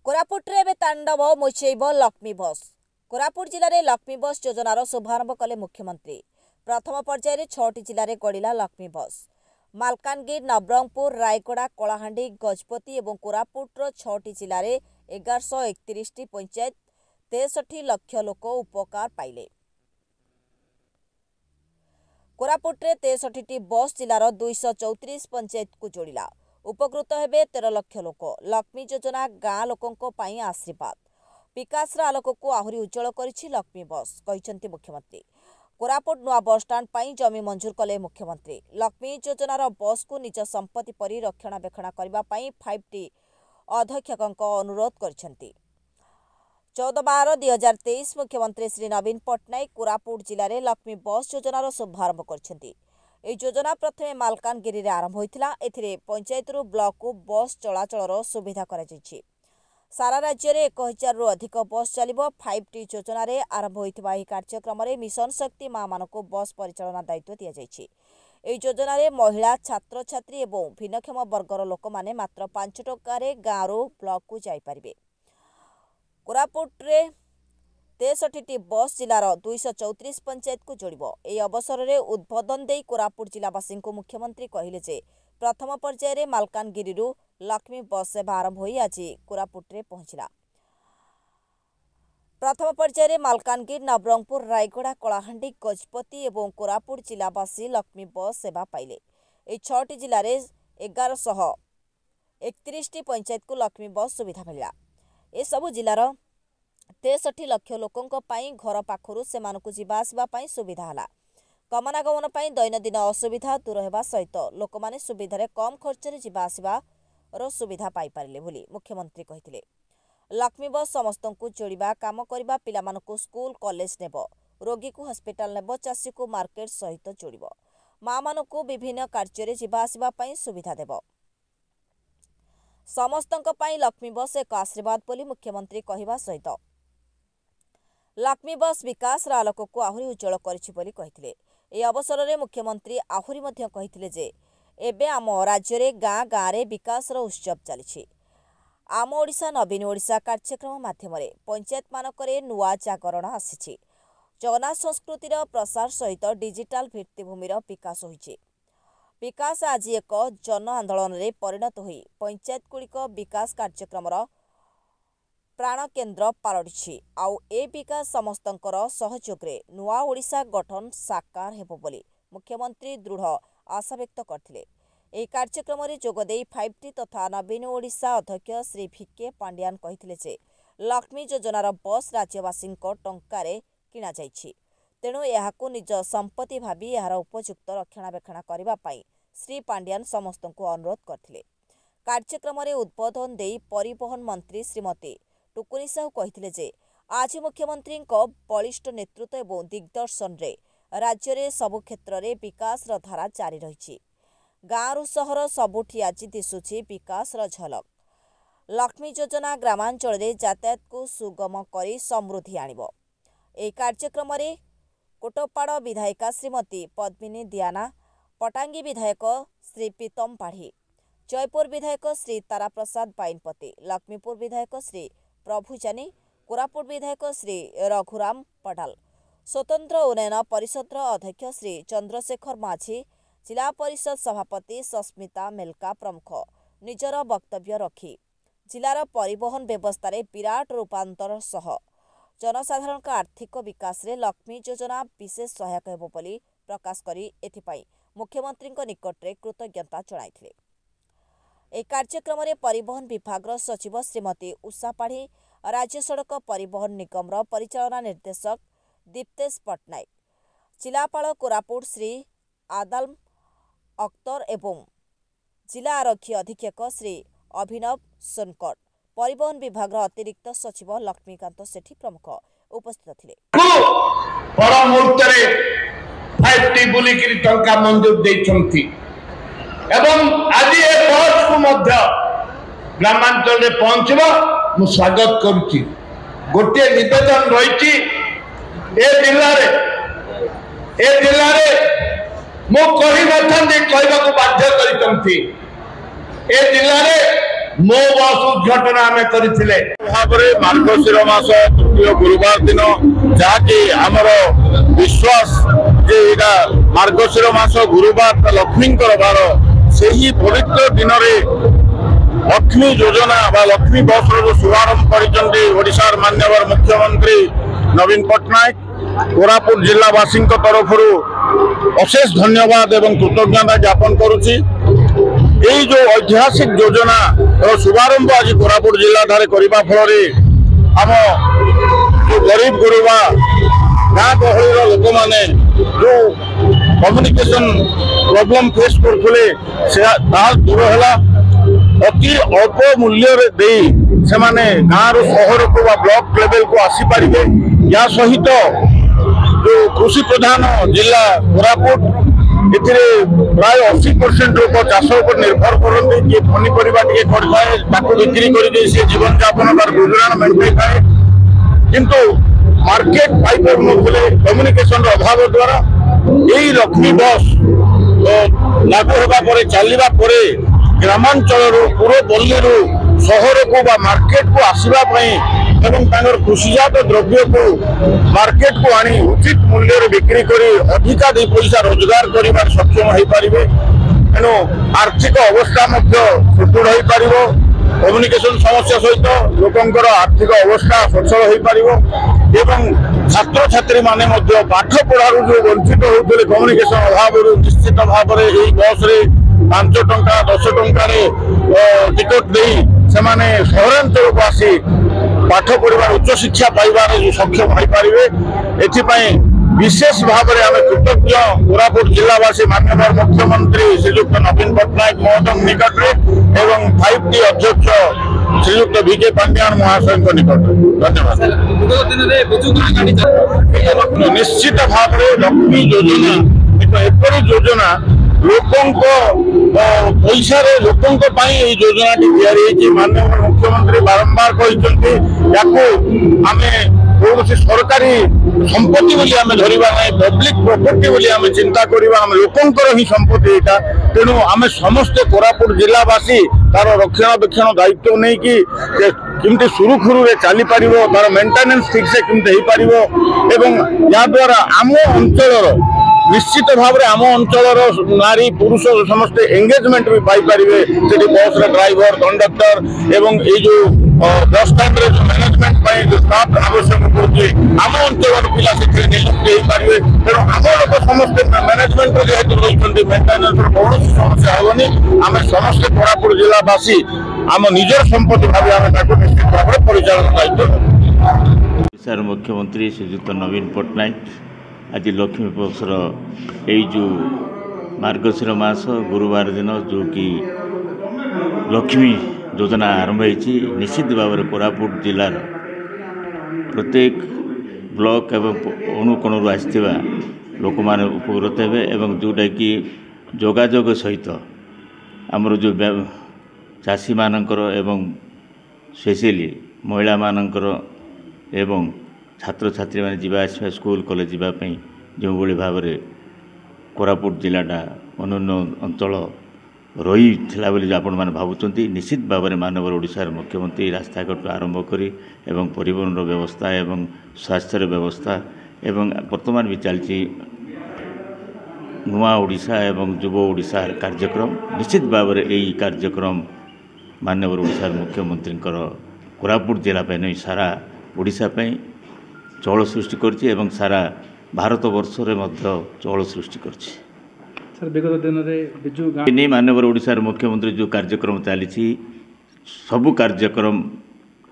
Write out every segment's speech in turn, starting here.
कोरापुट्रे एबे तांडव मुचैब लक्ष्मी बस। कोरापुट जिले में लक्ष्मी बस योजनार शुभारंभ कले मुख्यमंत्री। प्रथम पर्यायर 6टी जिले में गड़िला लक्ष्मी बस। मालकानगिरी, नवरंगपुर, रायगड़ा, कलाहांडी, गजपति और कोरापुटर 6टी जिले में 1131टी पंचायत 63 लाख लोक उपकार पाइले। कोरापुट्रे 63टी बस जिलार 234 पंचायत को जोड़िला। उपकृत हेबे 13 लाख लोक। लक्ष्मी योजना गाँ लोकों पाई आशीर्वाद। विकास आलोक को आहुरी उज्जवल करिछि लक्ष्मी बस, कहिसेंति मुख्यमंत्री। कोरापुट नुआ बस स्टाण्ड पाई जमी मंजूर कले मुख्यमंत्री। लक्ष्मी योजनार बस को निज संपत्ति परि रक्षणाबेक्षण करबा पाई 5टी अध्यक्षक अनुरोध करिसेंति। 14/12/2023 मुख्यमंत्री श्री नवीन पट्टनायक कोरापुट जिले में लक्ष्मी बस योजनार शुभारंभ करिसेंति। এই যোজনা প্রথমে মালকানগিরিরে আরম্ভ হয়েছিল। এথিরে পঞ্চায়েতରୁ ব্লকକୁ বସ୍ চলাচলର সুবিধা କରାଯାଇଛି। সারা রাজ্যরে 1000 ରୁ ଅଧିକ ବସ୍ ଚାଲିବ। 5ଟି ଯୋଜନାରେ ଆରମ୍ଭ ହୋଇଥିବା ଏହି କାର୍ଯ୍ୟକ୍ରମରେ ମିଶନ ଶକ୍ତି ମାମାନଙ୍କୁ ବସ୍ ପରିଚାଳନା ଦାୟିତ୍ୱ ଦିଆଯାଇଛି। ଏହି ଯୋଜନାରେ ମହିଳା, ଛାତ୍ରଛାତ୍ରୀ ଏବଂ ଭିନ୍ନକ୍ଷମ ବର୍ଗର ଲୋକମାନେ ମାତ୍ର 5 ଟଙ୍କାରେ ଗାଁରୁ ବ୍ଲକକୁ ଯାଇପାରିବେ। କୋରାପୁଟରେ 63टी बस जिलार 234 पंचायत को जोड़िब। यह अवसर में उद्बोधन दे कोरापुट जिलावासी को मुख्यमंत्री कहले जे प्रथम पर्यायर मालकानगिरी लक्ष्मी बस सेवा आरंभ हो आज कोरापुट्रे पहुंचला। प्रथम पर्यायर मालकानगिरी, नवरंगपुर, रायगड़ा, कलाहांडी, गजपति और कोरापुट जिलावासी लक्ष्मी बस सेवा पाइले। यह 6टी जिले में 1131टी पंचायत को लक्ष्मी बस सुविधा मिला। ए सबु जिलार 63 लाख लोकों पाई घर पाखरु सेमानकु जीवा आसिबा पाई सुविधा हला। गमनागमन पाई दैनंदिन असुविधा दूर हेबा सहित लोक माने सुविधारे कम खर्च रे जीवा आसिबा रो सुविधा पाई पारिले बोली मुख्यमंत्री कहिथिले। लक्ष्मी बस समस्तंकु जोड़िबा, काम करिबा, पिलामानकु स्कूल कॉलेज नेब, रोगी को हॉस्पिटल नेब, चासी को मार्केट सहित जोड़िब, मां मानकु विभिन्न कार्य रे जीवा आसिबा पाई सुविधा देब। समस्तंक पाई लक्ष्मी बस एक आशीर्वाद बोली मुख्यमंत्री कहिबा सहित लक्ष्मी बस विकास आलोक को आहुरी उज्जवल करिछि बोली कहिथिले। ए अवसर में मुख्यमंत्री आहुरी मध्य कहिथिले जे एबे आम राज्य रे गाँ गाँ रे विकास उत्सव चलिछि। आम ओडिशा नवीन ओडिशा कार्यक्रम माध्यम पंचायत मानकरे नुआ जागरण आसिछि। जगन्नाथ संस्कृतिर प्रसार सहित डिजिटाल भित्तिभूमिर विकास होइछि। विकास आज एक जन आंदोलन रे परिणत होई पंचायतगुड़िक विकास कार्यक्रमर प्राण केन्द्र पालटिछि। आउ ए विकास समस्तंकर सहयोग रे नुआ ओडिशा गठन साकार हेबो बोली मुख्यमंत्री दृढ़ आशा व्यक्त करथिले। ए कार्यक्रम रे जोगदेई 5टी तथा नवीन ओडिशा अध्यक्ष श्री भिके पांड्यान कहिथिले जे लक्ष्मी योजनार बस राज्यवासी टंकारे किना जाइछि, तेणु एहाकु निज संपत्ति भाबी एहार उपयुक्त रक्षणाबेक्षण करबा पाई श्री पांड्यान समस्तंकु अनुरोध करथिले। कार्यक्रम रे उद्बोधन देई परिवहन मंत्री श्रीमती टुकुनी साहू कहिथिले जे आज मुख्यमंत्री बलिष्ठ नेतृत्व एवं दिग्दर्शन रे राज्य रे सबु क्षेत्र रे विकास र धारा जारी रहिछि। गाँरु सहर सबुठी आज दिशुछि विकास र झलक। लक्ष्मी योजना ग्रामांचल रे यातायात को सुगम करी समृद्धि आनिबो। एही कार्यक्रम रे कोटपाड़ विधायिका श्रीमती पद्मिनी दियाना, पटांगी विधायक श्री प्रीतम पाढ़ी, जयपुर विधायक श्री तारा प्रसाद बाइनपति, लक्ष्मीपुर विधायक श्री प्रभु जानी, कोरापुट विधायक श्री रघुराम पडाल, स्वतंत्र उन्नयन परिषद अध्यक्ष श्री चंद्रशेखर माझी, जिला परिषद सभापति सस्मिता मेलका प्रमुख निजर वक्तव्य रखी जिलार परिवहन व्यवस्था रे विराट रूपांतर सह जनसाधारण आर्थिक विकास रे लक्ष्मी योजना विशेष सहायक हेबो बोली प्रकाश करी एथिपाई मुख्यमंत्री निकट रे कृतज्ञता जणाइथिले। ए कार्यक्रम रे परिवहन विभाग सचिव श्रीमती उषा पाढ़ी, राज्य सड़क परिवहन निगम परिचालना निर्देशक दीप्तेश पट्टनायक, जिलापाल कोरापुट श्री आदम अख्तर एवं जिला आरक्षी अधीक्षक श्री अभिनव सोनकर, परिवहन विभाग अतिरिक्त सचिव लक्ष्मीकांत सेठी प्रमुख उपस्थित थिले। बड़ मुहूर्त 5टी बुलिकी टंका मंजूर देइछंती एवं आज ए बस को मध्य ग्रामांचल रे पहुंचबो मु स्वागत करूची। गोटे निवेदन रही ए जिले मु कही नथंदी कहबाकू बाध्य करितंती। ए जिले मो बस उद्घाटन आम करथिले भाबरे मार्गशीर मास तृतीय गुरुवार दिन जहाँकि आमर विश्वास जे एटा मार्गशीर मास गुरुवार लक्ष्मी बार से ही पवित्र दिन लक्ष्मी योजना बा लक्ष्मी बस जो शुभारंभ कर माननीय मुख्यमंत्री नवीन पट्टनायक कोरापुट जिलावासी तरफ अशेष धन्यवाद एवं कृतज्ञता ज्ञापन करुच्ची। यही जो ऐतिहासिक योजना शुभारंभ आज कोरापुट जिला ठारे करने फल आम जो गरीब गुरुबा गाँ गहली लोक मैंने जो कम्युनिकेशन प्रॉब्लम फेस करते दूर है अति अल्प मूल्य से गाँव सहर को ब्लॉक लेवल को आसीपर या सहित जो कृषि प्रधान जिला कोरापुट प्राय 80% लोक चाष पर निर्भर करते किए पनीपरिया बिक्री कर जीवन यापन तार गुजराण मेटाई थाए किंतु मार्केट पाई कम्युनिकेशन अभाव द्वारा यही लक्ष्मी बस लागू होगा चलवा ग्रामांचल पूर्वपल्ली सहर को मार्केट को आसवाई कृषिजात द्रव्य को मार्केट को आनी उचित मूल्य बिक्री करी अधिका दे पैसा रोजगार कर सक्षम हो पारे तेणु आर्थिक अवस्था सुदृढ़ हो पार कम्युनिकेशन समस्या सहित लोकंर आर्थिक अवस्था सचल हो पार छात्र छात्री माने पाठ पढ़ार जो वंचित होते कम्युनिकेशन अभाव निश्चित भाव में बस 5 टंका 10 टंकार टिकट दे सहरांचल को आसी पाठ पढ़ा उच्च शिक्षा पाइबार जो सक्षम हो पारे एपाई विशेष भाव में आम कृतज्ञ कोरापुट जिलावासी माननीय मुख्यमंत्री श्रीजुक्त नवीन पट्टनायक महोदय निकट में एवं 5T अध्यक्ष श्रीजुक्त VK पांड्यान महाशय निकट धन्यवाद। निश्चित भाव में लक्ष्मी योजना एक योजना लोकों पैसा लोकों योजना टी माननीय मुख्यमंत्री बारंबार कहते आम कौन सरकारी संपत्ति आम धरवा ना पब्लिक प्रॉपर्टी बोली आम चिंता करवा आम लोकंर ही संपत्ति यहाँ तेणु आम समस्ते कोरापुट जिलावासी तार रक्षणाबेक्षण दायित्व नहीं कि किमती सुरुखुरु चली पार तार मेंटेनेंस ठीक से किमती हो पार या द्वारा आम अंचल निश्चित भाव में आम अंचल नारी पुरुष समस्ते एंगेजमेंट भी पाई पारे से बस ड्राइवर कंडक्टर एवं ये जो बस स्टैंड जो मैनेजमेंट जो स्टाफ आवश्यक पड़े आम अंचल पिला से नियुक्ति हो पारे तेणु आम लोग समस्ते मैनेजमेंट जेहतु रही मेंटेनेंस कौन समस्या हेनी आम समस्ते कोरापुट जिलावासी आम निजर संपत्ति भाव आम निश्चित भाव में परिचालन दायित्व। मुख्यमंत्री श्रीजुक्त नवीन पट्टनायक आज लक्ष्मी बसर यही जो मार्गशीर मास गुरुवार दिन जो कि लक्ष्मी योजना आरंभ होती निश्चित भाव में कोरापुट जिलार प्रत्येक ब्लॉक एवं अनुकोण आसवा लोक मैंने उपकृत हे एवं जोटा कि जोगाजोग सहित आमर जो चाषी मानकर एवं स्पेशली महिला मानकर एवं छात्र छात्री मैंने जीवा आसवा स्कूल कॉलेज जावाई जो भाव में कोरापुट जिलाटा अन्य अंचल रही बोली आपण मैंने भावुंट निश्चित भाव में मानव ओडिशार मुख्यमंत्री रास्ताघाट आरंभ करी एवं परिवहन व्यवस्था एवं स्वास्थ्य व्यवस्था एवं वर्तमान भी चलती नुआ ओडिशा एवं युव ओडिशार कार्यक्रम निश्चित भाव में यही कार्यक्रम मानव ओडिशार मुख्यमंत्री कोरापुट जिला नहीं सारा ओडिशा चौल सृष्टि करछि एवं सारा भारत वर्ष चौल सृष्टि करछि। सर विगत दिन में बिजु मानव ओडिशार मुख्यमंत्री जो कार्यक्रम चली सबु कार्यक्रम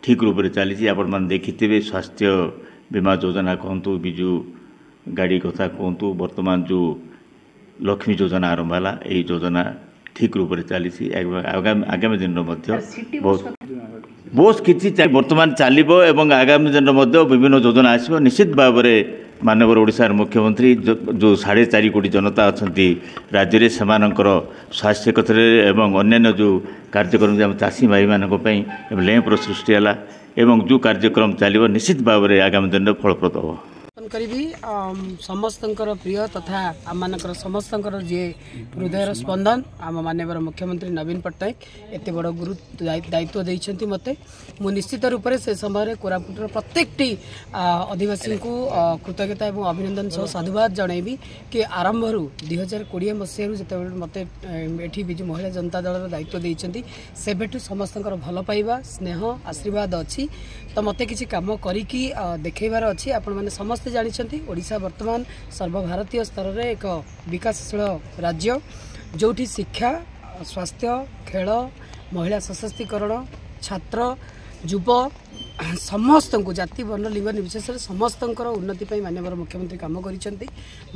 ठीक रूप से चली आपण मैंने देखिथे स्वास्थ्य बीमा योजना कहतु बिजु गाड़ी कथा कहतु वर्तमान जो लक्ष्मी योजना आरंभ है यही योजना ठीक रूप से चली आगामी दिन बहुत बहुत किसी वर्तमान चलो एवं आगामी दिन विभिन्न योजना आसो निश्चित भाव में मानव ओडिशार मुख्यमंत्री जो 4.5 कोटी जनता अच्छा राज्य में सेमानंकर स्वास्थ्य क्षेत्र एवं अन्य जो कार्यक्रम चाषी भाई मानक लैंपर सृष्टि है एवं जो कार्यक्रम चलो निश्चित भाव में आगामी दिन में फलप्रद हो। करी समस्तंकर प्रिय तथा आम मानकर समस्तंकर जे हृदयर स्पंदन आम माननीय मुख्यमंत्री नवीन पट्टनायक एत बड़ गुरु दायित्व देइछंती मते मु निश्चित रूप से समय कोरापुटर प्रत्येकटी आदिवासी को कृतज्ञता और अभिनंदन सह साधुवाद जनइबी कि आरंभ 2020 मसीह जिते मते एठी बिजु महिला जनता दल दायित्व देइछंती सेबेठु समस्तंकर भल पाइबा स्नेह आशीर्वाद अच्छी तो मते किसी काम करिकी देखैबार अच्छी आपण माने समस्त जानिछंती ओडिशा वर्तमान सर्वभारतीय स्तर रे एक विकासशील राज्य जोठी शिक्षा स्वास्थ्य खेल महिला सशक्तिकरण छात्र युव समस्त को जाति वर्ण लिंग निर्विशेष समस्त उन्नति माननीय मुख्यमंत्री काम करिसेंती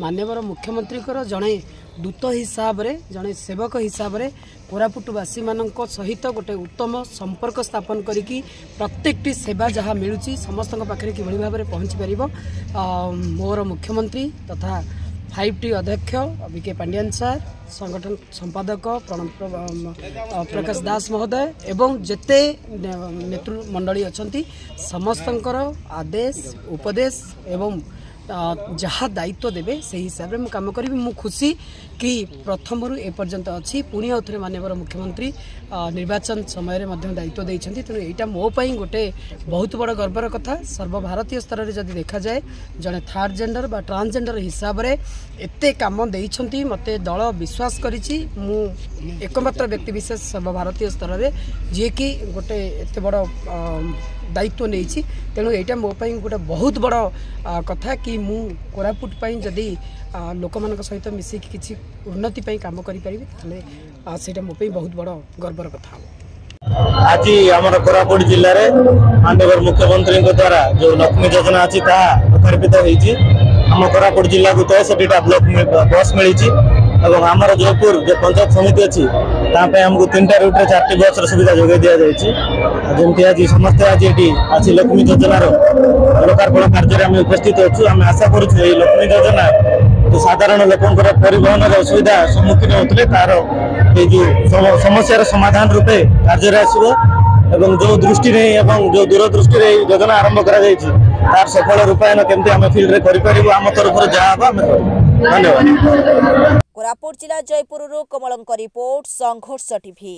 माननीय मुख्यमंत्री जड़े दूत हिसाब रे जड़े सेवक हिसाब रे कोरापुटवासी मानक सहित गोटे उत्तम संपर्क स्थापन करिकी प्रत्येकटी सेवा जहाँ मिलूची समस्त पाखे किभली भाव में पहुँची पार मोर मुख्यमंत्री तथा 5T अध्यक्ष विके पांड्यान सर संगठन संपादक प्रकाश दास महोदय एवं जेते नेतृमंडली अच्छी समस्तंकर आदेश उपदेश एवं जहाँ दायित्व देवे से हिसाब से काम करी मु खुशी कि प्रथम रु एपर्यंत अच्छी पुणी आउे माननीय मुख्यमंत्री निर्वाचन समय दायित्व देइछंती तेणु यहाँ मोपाई गोटे बहुत बड़ गर्वर कथा सर्वभारतीय स्तर में जब देखा जाए जड़े थर्ड जेंडर बा ट्रांसजेंडर हिसाब से एते काम देइछंती मते दल विश्वास करिछि मु एकमात्र व्यक्ति विशेष सर्वभारतीय स्तर में जी कि गोटे एते बड़ दायित्व नहीं तेणु यहाँ मोपाई गोटे बहुत बड़ कथा कि मु कोरापुट जदि लोक मान सहित मिसिक किसी उन्नति काम करें मोपाई बहुत बड़ गर्वर कथा आज आम कोरापुट जिले में माननीय मुख्यमंत्री द्वारा जो लक्ष्मी योजना अच्छी लोकार्पित होती आम कोरापुट जिला को 63 ब्लॉक बस मिली आमर जयपुर जो पंचायत समिति अच्छी आमको 3टा रूट्रे 4टी बस सुविधा जोगाई दि जामती आज समस्त आज ये आज लक्ष्मी योजनार लोकार्पण कार्य उपस्थित अच्छु आम आशा करूँ लक्ष्मी योजना जो साधारण लोकंर परिवहन असुविधा सम्मुखीन होते तार जो समस्यार समाधान रूपे कार्य आसो एवं जो दृष्टि नहीं जो दूरदृष्टि योजना आरंभ कर सफल रूपायन केमती आम फिल्ड में करें आम तरफ जहाँ धन्यवाद। कोरापुट जिला जयपुर कमलंक रिपोर्ट संघर्ष टीवी।